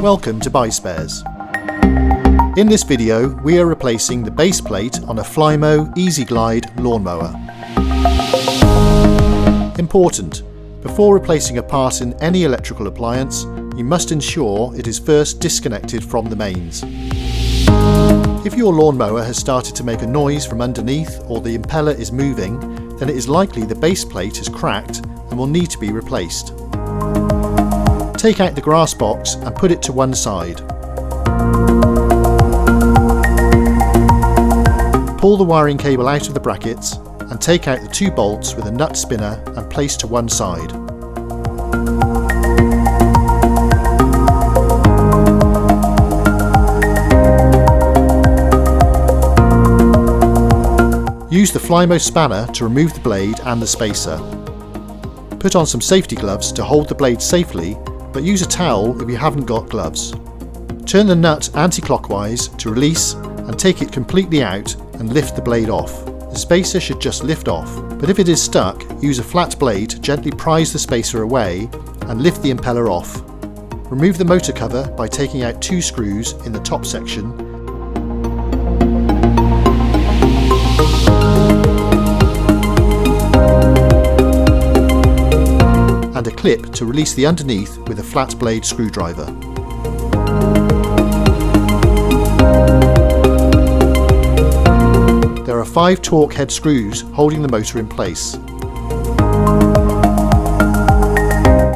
Welcome to BuySpares. In this video we are replacing the base plate on a Flymo Easi Glide lawnmower. Important: before replacing a part in any electrical appliance, you must ensure it is first disconnected from the mains. If your lawnmower has started to make a noise from underneath or the impeller is moving, then it is likely the base plate is cracked and will need to be replaced. Take out the grass box and put it to one side. Pull the wiring cable out of the brackets and take out the two bolts with a nut spinner and place to one side. Use the Flymo spanner to remove the blade and the spacer. Put on some safety gloves to hold the blade safely, but use a towel if you haven't got gloves. Turn the nut anti-clockwise to release and take it completely out and lift the blade off. The spacer should just lift off, but if it is stuck, use a flat blade to gently prise the spacer away and lift the impeller off. Remove the motor cover by taking out two screws in the top section and a clip to release the underneath with a flat blade screwdriver. There are 5 torque head screws holding the motor in place.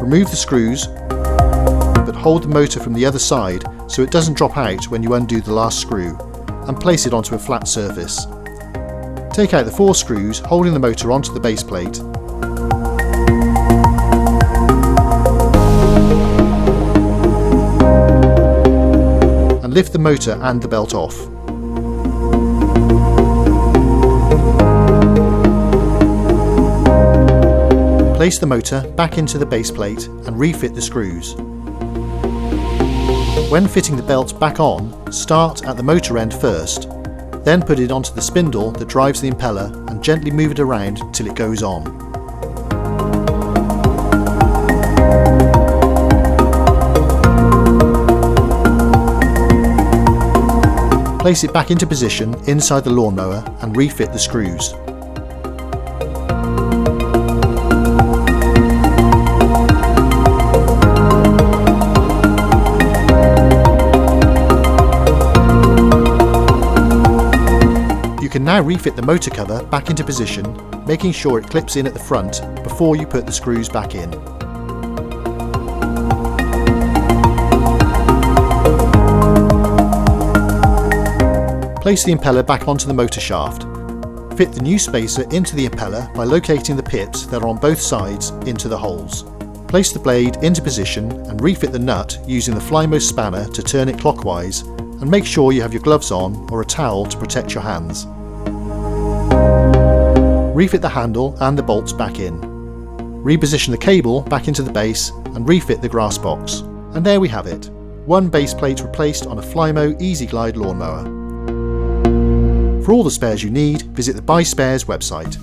Remove the screws, but hold the motor from the other side so it doesn't drop out when you undo the last screw, and place it onto a flat surface. Take out the 4 screws holding the motor onto the base plate. Lift the motor and the belt off. Place the motor back into the base plate and refit the screws. When fitting the belt back on, start at the motor end first, then put it onto the spindle that drives the impeller and gently move it around till it goes on. Place it back into position inside the lawnmower and refit the screws. You can now refit the motor cover back into position, making sure it clips in at the front before you put the screws back in. Place the impeller back onto the motor shaft. Fit the new spacer into the impeller by locating the pips that are on both sides into the holes. Place the blade into position and refit the nut using the Flymo spanner to turn it clockwise, and make sure you have your gloves on or a towel to protect your hands. Refit the handle and the bolts back in. Reposition the cable back into the base and refit the grass box. And there we have it. One base plate replaced on a Flymo Easi Glide lawnmower. For all the spares you need, visit the BuySpares website.